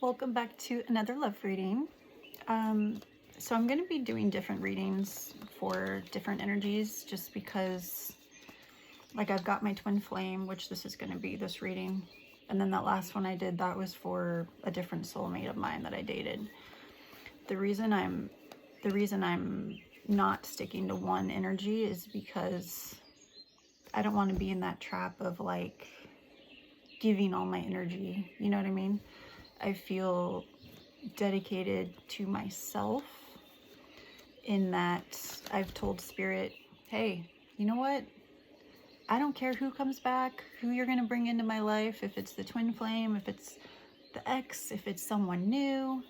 Welcome back to another love reading. So I'm going to be doing different readings for different energies just because, like, I've got my twin flame, which this is going to be this reading. And then that last one I did, that was for a different soulmate of mine that I dated. The reason I'm not sticking to one energy is because I don't want to be in that trap of like giving all my energy. You know what I mean? I feel dedicated to myself in that I've told Spirit, hey, you know what? I don't care who comes back, who you're going to bring into my life, if it's the twin flame, if it's the ex, if it's someone new,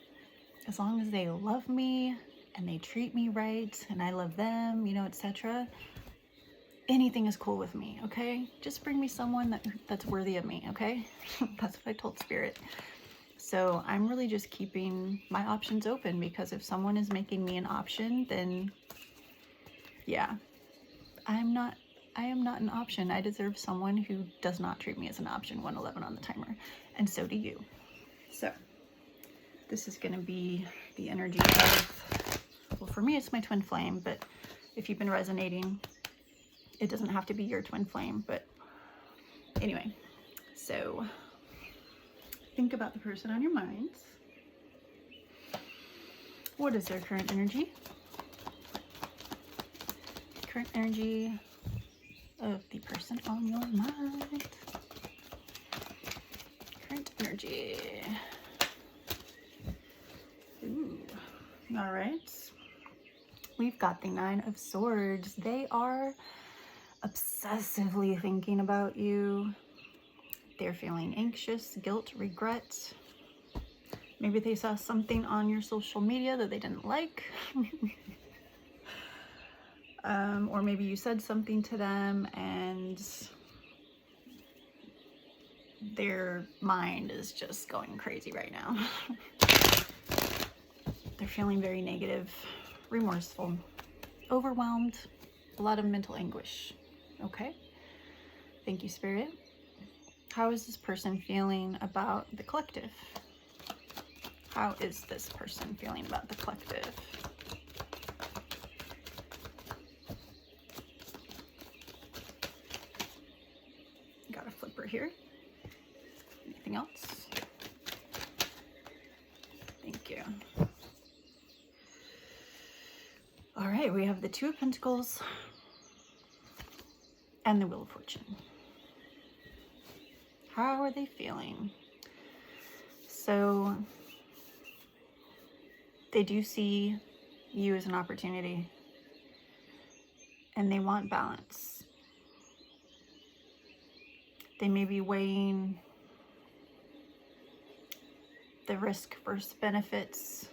as long as they love me and they treat me right and I love them, you know, etc. Anything is cool with me, okay? Just bring me someone that's worthy of me, okay? That's what I told Spirit. So I'm really just keeping my options open, because if someone is making me an option, then yeah, I am not an option. I deserve someone who does not treat me as an option. 111 on the timer, and so do you. So this is going to be the energy of, well, for me it's my twin flame, but if you've been resonating, it doesn't have to be your twin flame. But anyway, so think about the person on your mind. What is their current energy? Current energy of the person on your mind. Current energy. Ooh. All right. We've got the 9 of Swords. They are obsessively thinking about you. They're feeling anxious, guilt, regret. Maybe they saw something on your social media that they didn't like. Or maybe you said something to them and their mind is just going crazy right now. They're feeling very negative, remorseful, overwhelmed, a lot of mental anguish. Okay? Thank you, Spirit. How is this person feeling about the collective? How is this person feeling about the collective? Got a flipper here. Anything else? Thank you. All right, we have the 2 of Pentacles and the Wheel of Fortune. How are they feeling? So they do see you as an opportunity and they want balance. They may be weighing the risk versus benefits.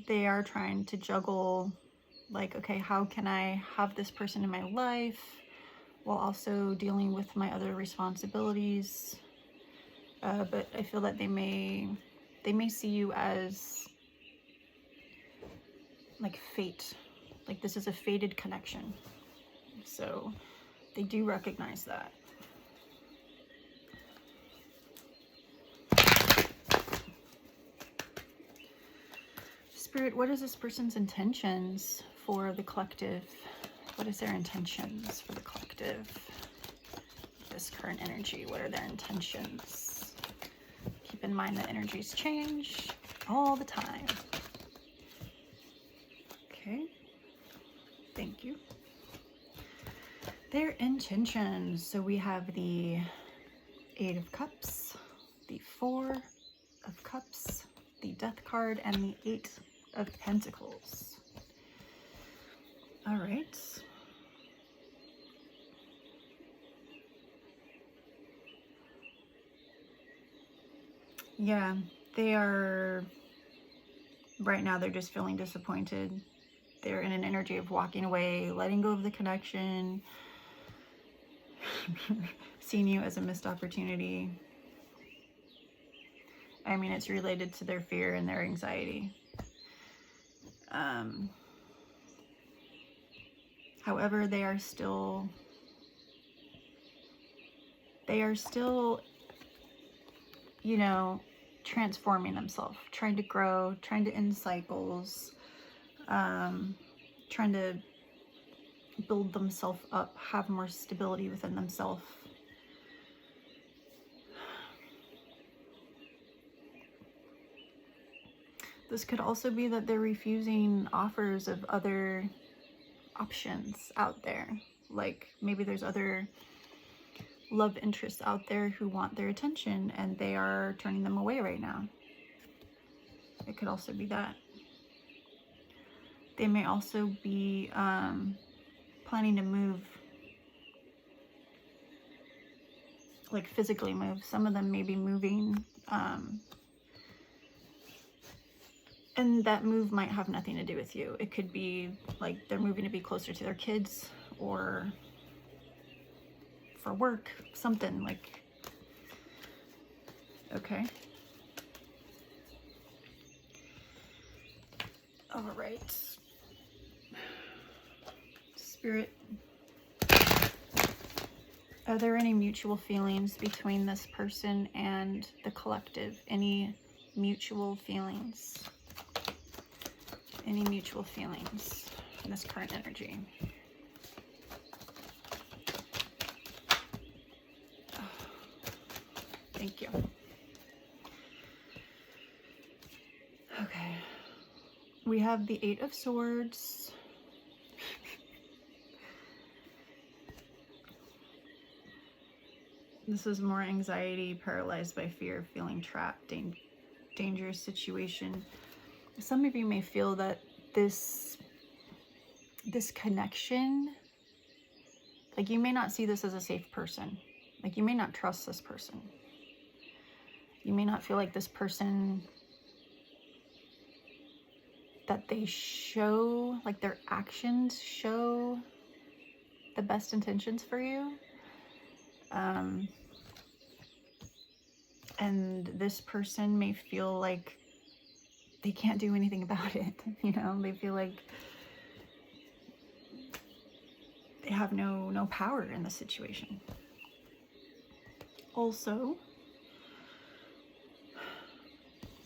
They are trying to juggle, like, okay, how can I have this person in my life while also dealing with my other responsibilities? But I feel that they may see you as like fate, like this is a fated connection. So they do recognize that. Spirit, what is this person's intentions for the collective? What is their intentions for the collective? This current energy, what are their intentions? Keep in mind that energies change all the time. Okay, thank you. Their intentions. So we have the 8 of Cups, the 4 of Cups, the Death card, and the 8 of Pentacles. All right. Yeah, they are, right now they're just feeling disappointed. They're in an energy of walking away, letting go of the connection, seeing you as a missed opportunity. I mean, it's related to their fear and their anxiety. However, they are still you know, transforming themselves, trying to grow, trying to end cycles, trying to build themselves up, have more stability within themselves. This could also be that they're refusing offers of other options out there. Like maybe there's other love interests out there who want their attention and they are turning them away right now. It could also be that. They may also be planning to move, like physically move. Some of them may be moving, and that move might have nothing to do with you. It could be like they're moving to be closer to their kids or for work, something like, okay. All right. Spirit, are there any mutual feelings between this person and the collective? Any mutual feelings? Any mutual feelings in this current energy? Thank you. Okay. We have the Eight of Swords. This is more anxiety, paralyzed by fear, feeling trapped, dangerous situation. Some of you may feel that this connection, like you may not see this as a safe person. Like you may not trust this person. You may not feel like this person, that they show, like their actions show the best intentions for you. And this person may feel like they can't do anything about it. You know, they feel like they have no power in the situation. Also,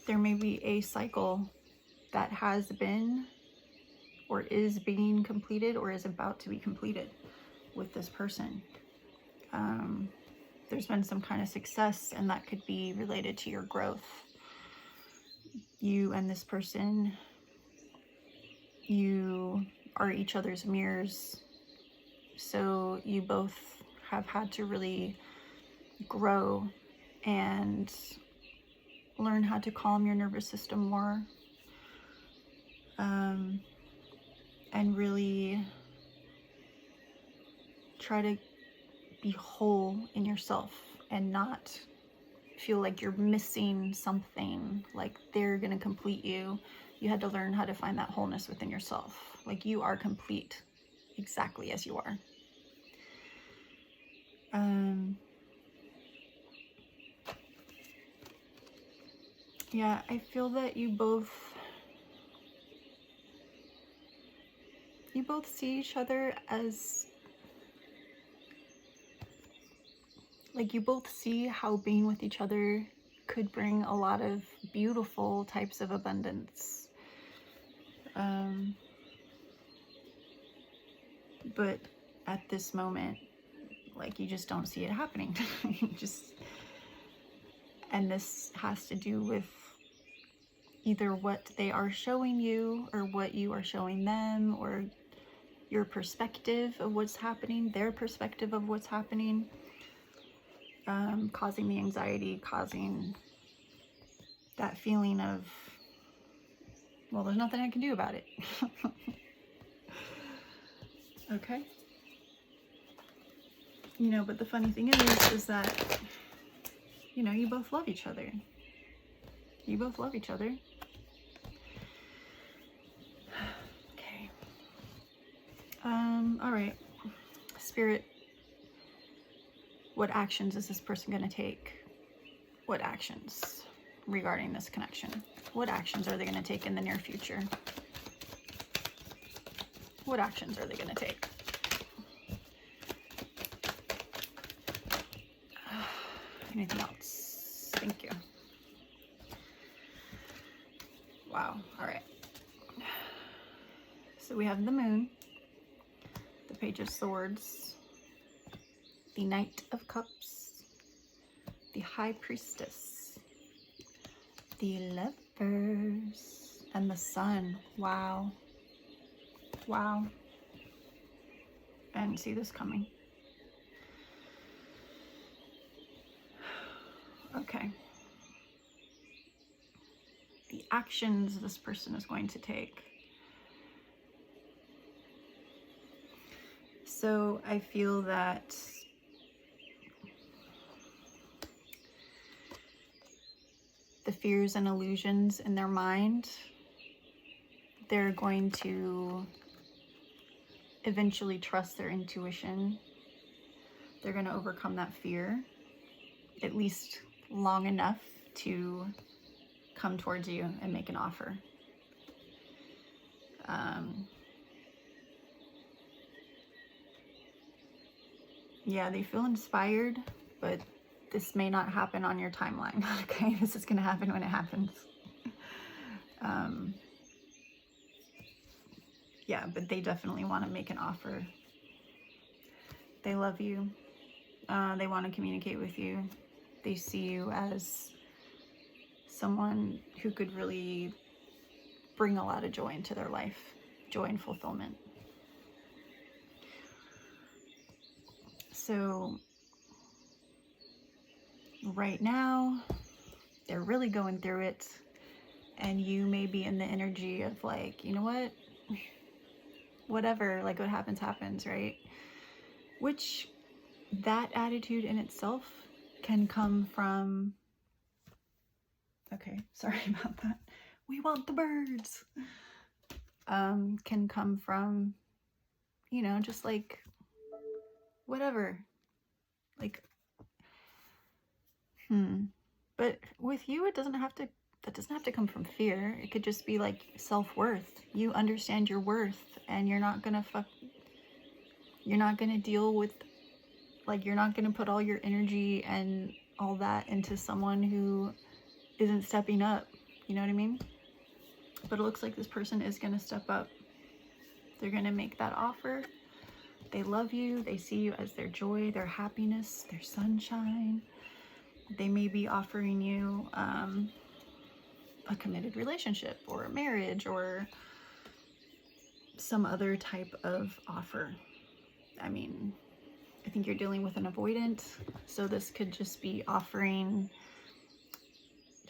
there may be a cycle that has been or is being completed or is about to be completed with this person. There's been some kind of success, and that could be related to your growth. You and this person, you are each other's mirrors. So you both have had to really grow and learn how to calm your nervous system more. And really try to be whole in yourself and not feel like you're missing something, like they're gonna complete you. You had to learn how to find that wholeness within yourself. Like you are complete exactly as you are. Yeah, I feel that you both see each other as, like you both see how being with each other could bring a lot of beautiful types of abundance. But at this moment, like you just don't see it happening. And this has to do with either what they are showing you or what you are showing them, or your perspective of what's happening, their perspective of what's happening, causing the anxiety, causing that feeling of, well, there's nothing I can do about it. Okay. You know, but the funny thing is that, you know, you both love each other. You both love each other. Okay. All right. Spirit, what actions is this person going to take? What actions regarding this connection? What actions are they going to take in the near future? What actions are they going to take? Anything else? Thank you. Wow. All right. So we have the Moon, the Page of Swords, the Knight of Cups, the High Priestess, the Lovers, and the Sun. Wow. Wow. I didn't see this coming. Okay. The actions this person is going to take. So I feel that the fears and illusions in their mind, they're going to eventually trust their intuition. They're going to overcome that fear, at least long enough to come towards you and make an offer. Yeah, they feel inspired, but this may not happen on your timeline, okay? This is going to happen when it happens. Yeah, but they definitely want to make an offer. They love you. They want to communicate with you. They see you as someone who could really bring a lot of joy into their life, joy and fulfillment. So right now, they're really going through it, and you may be in the energy of like, you know what? Whatever, like what happens, happens, right? Which that attitude in itself can come from, okay, sorry about that. We want the birds. Can come from, you know, just like whatever, like, but with you, that doesn't have to come from fear. It could just be like self-worth. You understand your worth, and you're not gonna deal with, like, you're not gonna put all your energy and all that into someone who isn't stepping up. You know what I mean? But it looks like this person is gonna step up. They're gonna make that offer. They love you. They see you as their joy, their happiness, their sunshine. They may be offering you a committed relationship or a marriage or some other type of offer. I mean, I think you're dealing with an avoidant, so this could just be offering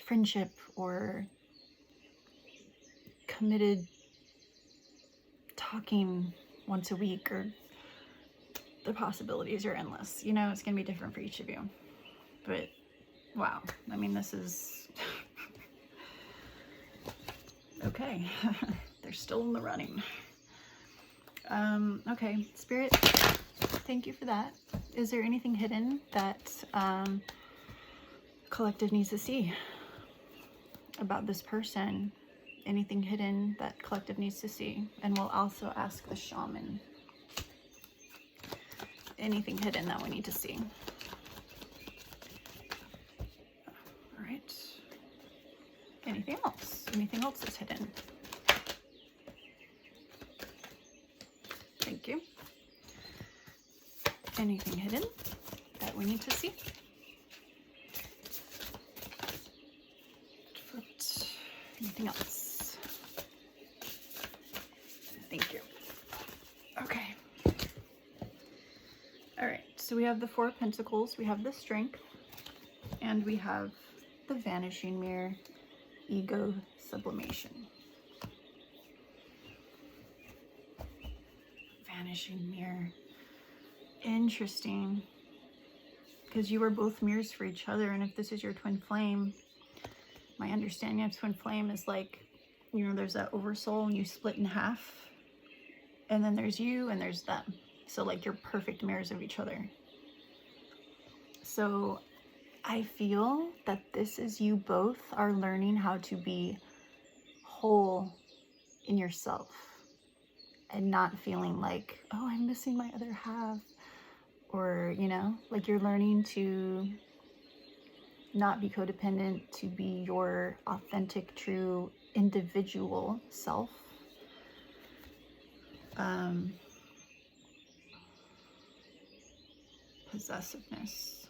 friendship or committed talking once a week, or the possibilities are endless. You know, it's going to be different for each of you. But wow, I mean, this is okay. They're still in the running. Okay, Spirit, thank you for that. Is there anything hidden that collective needs to see about this person? Anything hidden that collective needs to see? And we'll also ask the shaman. Anything hidden that we need to see? All right. Anything else? Anything else that's hidden? Thank you. Anything hidden that we need to see? Anything else? Thank you. Okay. All right, so we have the Four of Pentacles, we have the Strength, and we have the Vanishing Mirror, Ego Sublimation. Vanishing Mirror. Interesting. Because you are both mirrors for each other, and if this is your twin flame, my understanding of twin flame is like, you know, there's that oversoul and you split in half, and then there's you and there's them. So like you're perfect mirrors of each other. So I feel that this is you both are learning how to be whole in yourself and not feeling like, oh, I'm missing my other half, or, you know, like you're learning to not be codependent, to be your authentic, true individual self. Possessiveness.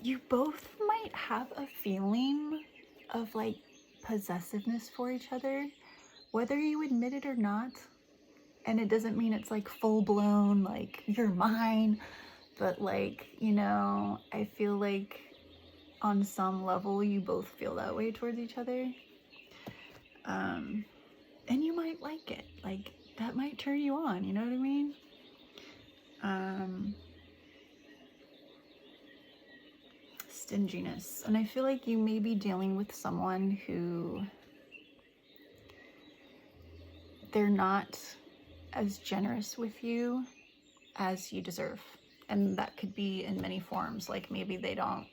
You both might have a feeling of like possessiveness for each other, whether you admit it or not. And it doesn't mean it's like full blown, like you're mine, but like, you know, I feel like on some level you both feel that way towards each other. And you might like it, like that might turn you on, you know what I mean? Stinginess. And I feel like you may be dealing with someone who they're not as generous with you as you deserve. And that could be in many forms. Like maybe they don't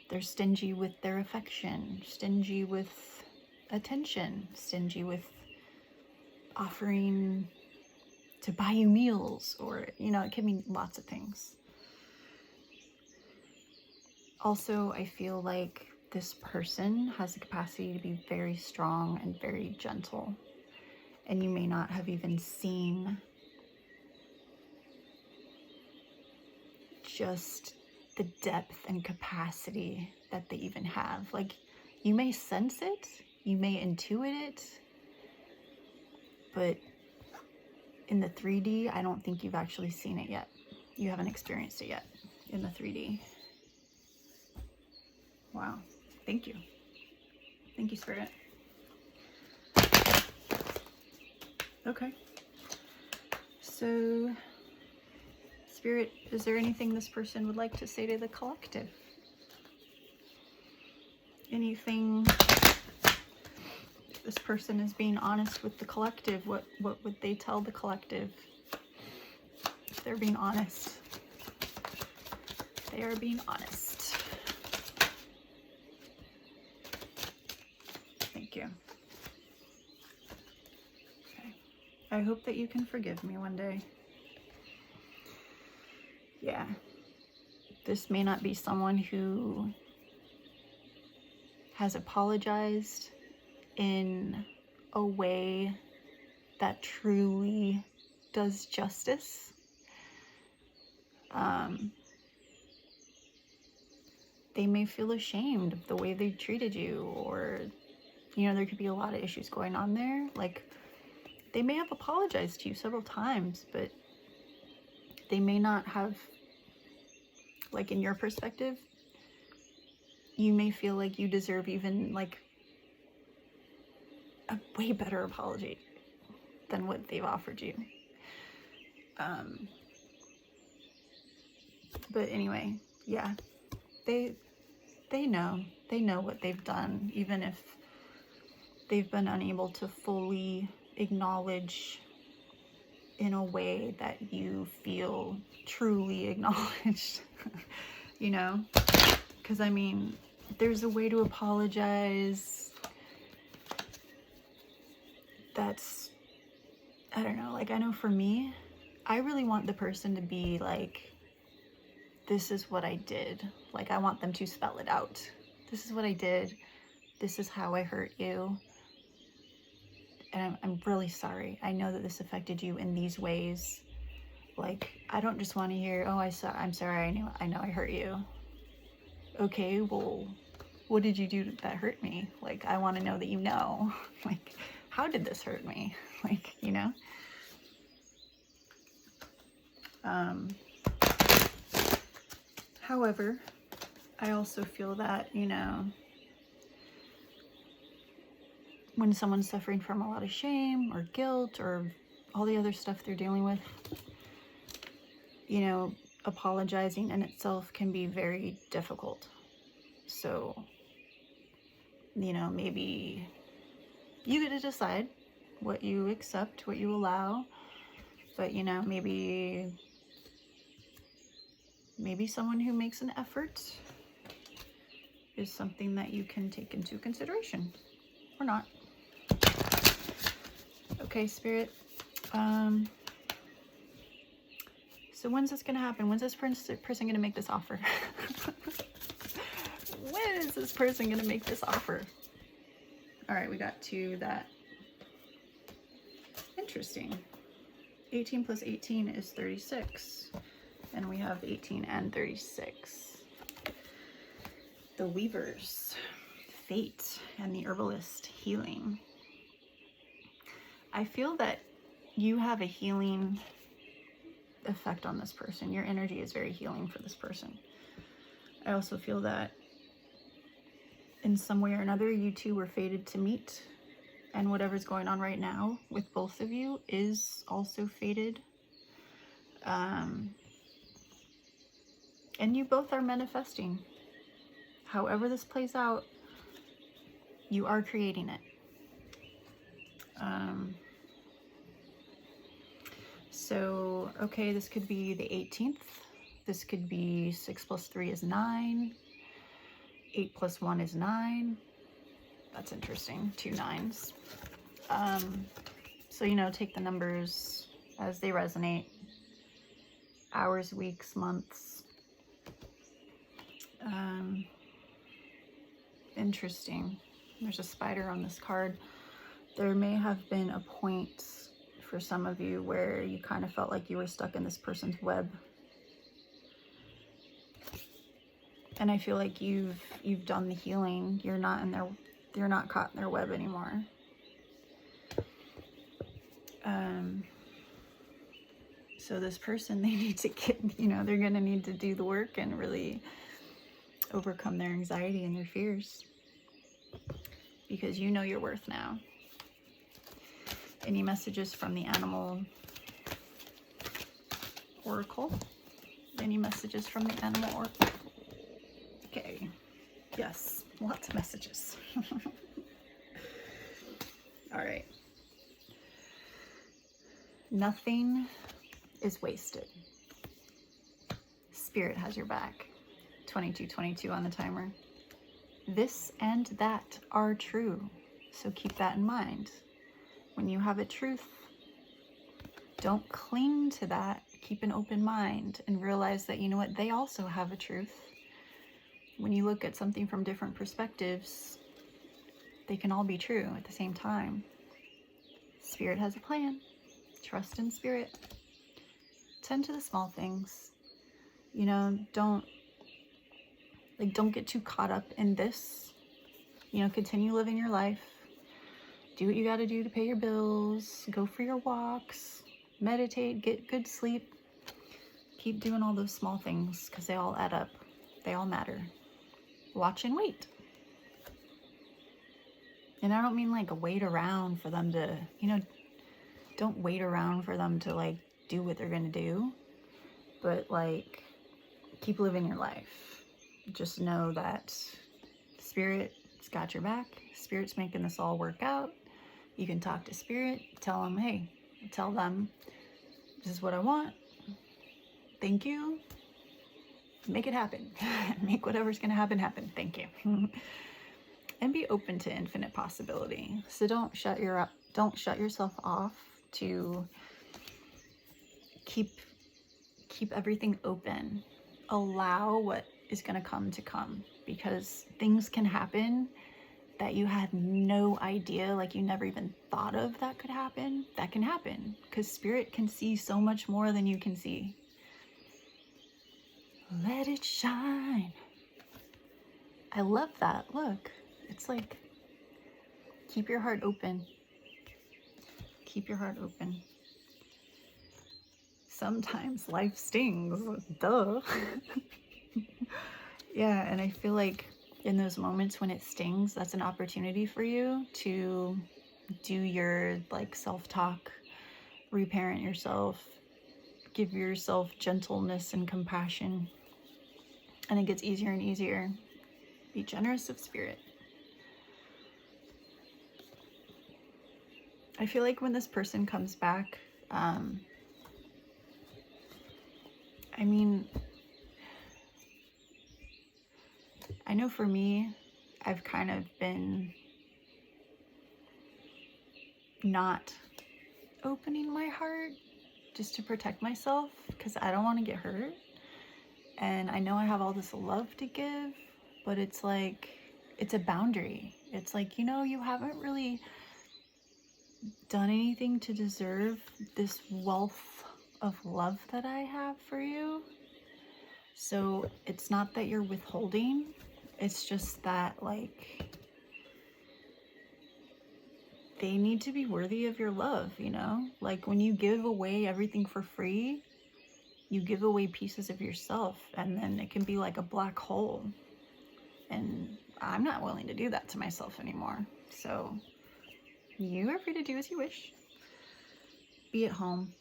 they're stingy with their affection, stingy with attention, stingy with offering to buy you meals, or, you know, it can mean lots of things. Also, I feel like this person has the capacity to be very strong and very gentle, and you may not have even seen just the depth and capacity that they even have. Like, you may sense it, you may intuit it, but in the 3D, I don't think you've actually seen it yet. You haven't experienced it yet in the 3D. Wow. Thank you. Thank you, Spirit. Okay. So, Spirit, is there anything this person would like to say to the collective? Anything? If this person is being honest with the collective, what would they tell the collective? If they're being honest. They are being honest. Thank you. Okay. I hope that you can forgive me one day. Yeah. This may not be someone who has apologized in a way that truly does justice. They may feel ashamed of the way they treated you, or, you know, there could be a lot of issues going on there. Like, they may have apologized to you several times, but they may not have, like, in your perspective, you may feel like you deserve even, like, a way better apology than what they've offered you. But anyway, yeah, they know what they've done, even if they've been unable to fully acknowledge in a way that you feel truly acknowledged. You know, because I mean, there's a way to apologize that's, I don't know, like, I know for me, I really want the person to be like, this is what I did. Like, I want them to spell it out. This is what I did. This is how I hurt you. And I'm really sorry. I know that this affected you in these ways. Like, I don't just want to hear, oh, I'm sorry, I know I hurt you. Okay, well, what did you do that hurt me? Like, I want to know that you know. Like, how did this hurt me? Like, you know? However, I also feel that, you know, when someone's suffering from a lot of shame or guilt or all the other stuff they're dealing with, you know, apologizing in itself can be very difficult. So, you know, maybe you get to decide what you accept, what you allow, but, you know, maybe someone who makes an effort is something that you can take into consideration, or not. Okay, Spirit. So when's this going to happen? When's this person going to make this offer? When is this person going to make this offer? All right, we got to that. Interesting. 18 plus 18 is 36. And we have 18 and 36. The Weavers, Fate, and the Herbalist, Healing. I feel that you have a healing effect on this person. Your energy is very healing for this person. I also feel that in some way or another, you two were fated to meet, and whatever's going on right now with both of you is also fated. And you both are manifesting. However this plays out, you are creating it. So, okay, this could be the 18th. This could be 6 plus 3 is 9. 8 plus 1 is 9. That's interesting. 2 9s. So, you know, take the numbers as they resonate. Hours, weeks, months. Interesting. There's a spider on this card. There may have been a point for some of you where you kind of felt like you were stuck in this person's web. And I feel like you've done the healing. You're not caught in their web anymore. So this person, they need to get, you know, they're going to need to do the work and really overcome their anxiety and their fears. Because you know your worth now. Any messages from the Animal Oracle? Any messages from the Animal Oracle? Okay. Yes, lots of messages. All right. Nothing is wasted. Spirit has your back. 2222 on the timer. This and that are true. So keep that in mind. When you have a truth, don't cling to that. Keep an open mind and realize that, you know what, they also have a truth. When you look at something from different perspectives, they can all be true at the same time. Spirit has a plan. Trust in Spirit. Tend to the small things. You know, don't get too caught up in this. You know, continue living your life. Do what you got to do to pay your bills. Go for your walks. Meditate. Get good sleep. Keep doing all those small things because they all add up. They all matter. Watch and wait. And I don't mean like wait around for them to, you know, don't wait around for them to like do what they're going to do. But like, keep living your life. Just know that Spirit's got your back. Spirit's making this all work out. You can talk to Spirit. Tell them, hey, tell them, this is what I want. Thank you. Make it happen. Make whatever's going to happen, happen. Thank you. And be open to infinite possibility. So don't shut yourself off to keep everything open. Allow what is going to come, because things can happen that you had no idea, like you never even thought of that could happen. That can happen because Spirit can see so much more than you can see. Let it shine. I love that. Look, it's like, keep your heart open. Keep your heart open. Sometimes life stings. Duh. Yeah, and I feel like in those moments when it stings, that's an opportunity for you to do your like self-talk, reparent yourself, give yourself gentleness and compassion. And it gets easier and easier. Be generous of Spirit. I feel like when this person comes back, I mean, I know for me, I've kind of been not opening my heart just to protect myself because I don't want to get hurt. And I know I have all this love to give, but it's like, it's a boundary. It's like, you know, you haven't really done anything to deserve this wealth of love that I have for you. So it's not that you're withholding, it's just that, like, they need to be worthy of your love, you know? Like, when you give away everything for free, you give away pieces of yourself, and then it can be like a black hole. And I'm not willing to do that to myself anymore. So you are free to do as you wish. Be at home.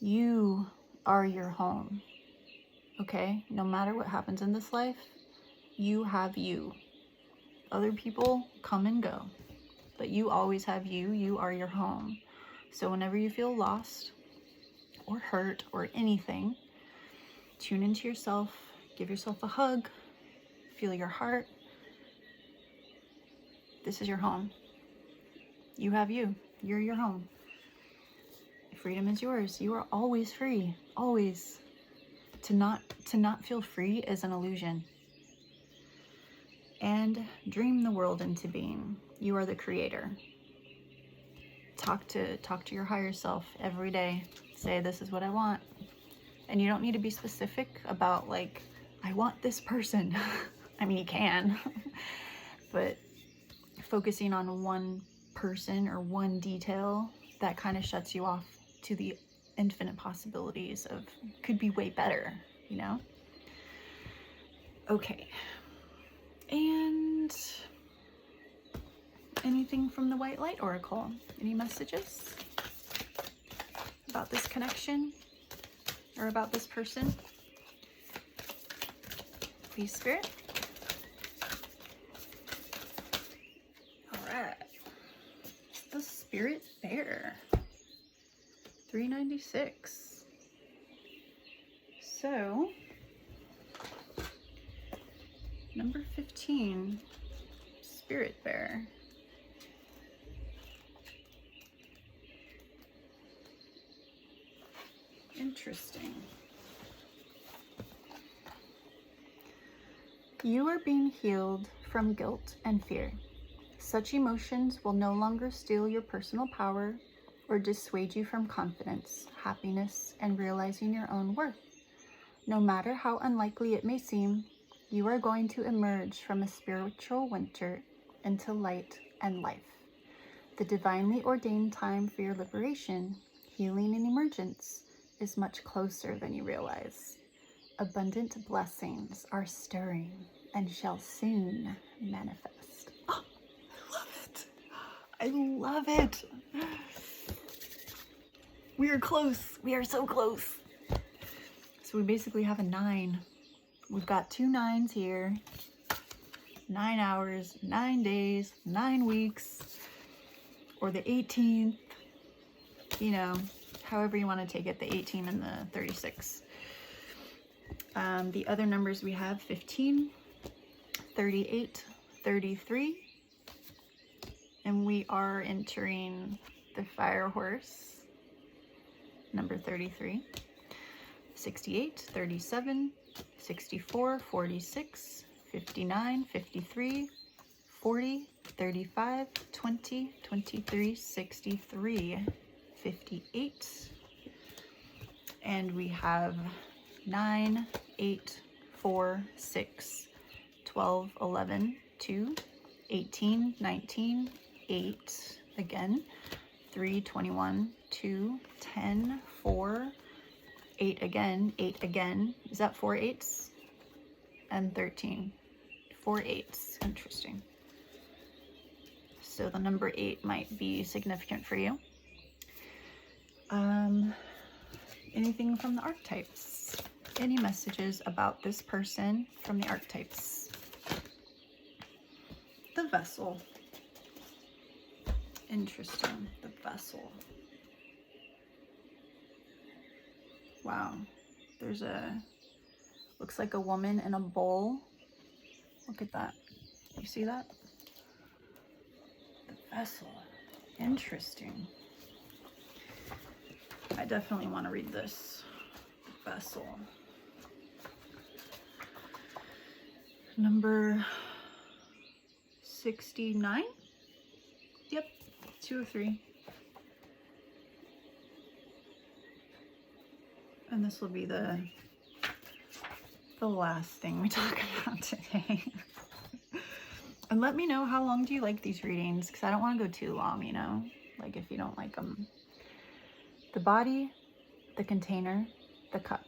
You are your home. Okay? No matter what happens in this life, you have you. Other people come and go, but you always have you. You are your home. So whenever you feel lost or hurt or anything, tune into yourself, give yourself a hug, feel your heart. This is your home. You have you. You're your home. Freedom is yours. You are always free. Always. To not feel free is an illusion. And dream the world into being. You are the creator. Talk to your higher self every day. Say, this is what I want. And you don't need to be specific about, like, I want this person. I mean, you can. But focusing on one person or one detail, that kind of shuts you off to the infinite possibilities of could be way better, you know? Okay. And anything from the White Light Oracle? Any messages about this connection or about this person? Please, Spirit. All right. The Spirit Bear. 396. So, number 15, Spirit Bear. Interesting. You are being healed from guilt and fear. Such emotions will no longer steal your personal power or dissuade you from confidence, happiness, and realizing your own worth. No matter how unlikely it may seem, you are going to emerge from a spiritual winter into light and life. The divinely ordained time for your liberation, healing, and emergence is much closer than you realize. Abundant blessings are stirring and shall soon manifest. Oh, I love it. I love it. We are close. We are so close. So we basically have a 9. We've got 2 9s here. 9 hours, 9 days, 9 weeks, or the 18th, you know, however you want to take it, the 18 and the 36. The other numbers we have 15, 38, 33, and we are entering the Fire Horse, number 33, 68, 37, 64, 46, 59, 53, 40, 35, 20, 23, 63, 58, and we have 9, 8, 4, 6, 12, 11, 2, 18, 19, 8, again, 3, 21, 2, 10, 4, 8 again, 8 again. Is that 4 8s? And 13. 4 8s. Interesting. So the number 8 might be significant for you. Anything from the archetypes? Any messages about this person from the archetypes? The Vessel. Interesting. The Vessel. Wow. There's looks like a woman in a bowl. Look at that. You see that? The Vessel. Interesting. I definitely want to read this vessel. Number 69. Yep, 2 of 3. And this will be the last thing we talk about today. And let me know, how long do you like these readings? Because I don't want to go too long, you know? Like if you don't like them. The body, the container, the cup.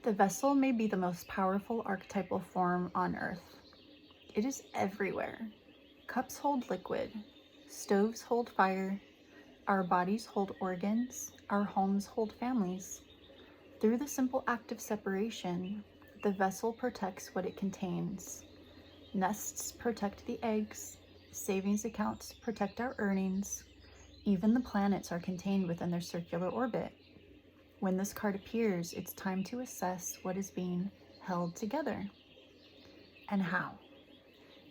The vessel may be the most powerful archetypal form on earth. It is everywhere. Cups hold liquid. Stoves hold fire. Our bodies hold organs. Our homes hold families. Through the simple act of separation, the vessel protects what it contains. Nests protect the eggs. Savings accounts protect our earnings. Even the planets are contained within their circular orbit. When this card appears, it's time to assess what is being held together. And how?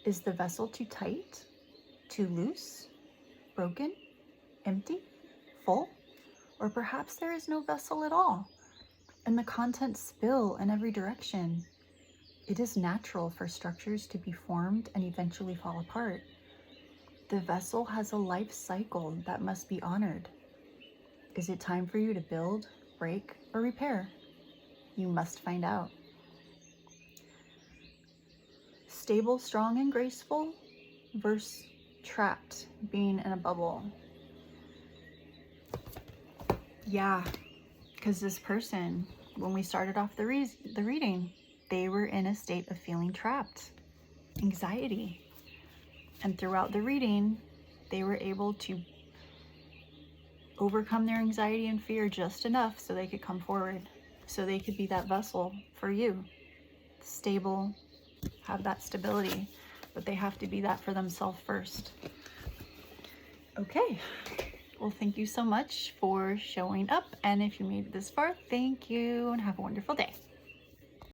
Is the vessel too tight? Too loose? Broken? Empty? Full? Or perhaps there is no vessel at all, and the contents spill in every direction. It is natural for structures to be formed and eventually fall apart. The vessel has a life cycle that must be honored. Is it time for you to build, break, or repair? You must find out. Stable, strong, and graceful versus trapped, being in a bubble. Yeah, because this person, when we started off the reading, they were in a state of feeling trapped, anxiety. And throughout the reading, they were able to overcome their anxiety and fear just enough so they could come forward, so they could be that vessel for you. Stable, have that stability, but they have to be that for themselves first. Okay. Well, thank you so much for showing up. And if you made it this far, thank you and have a wonderful day.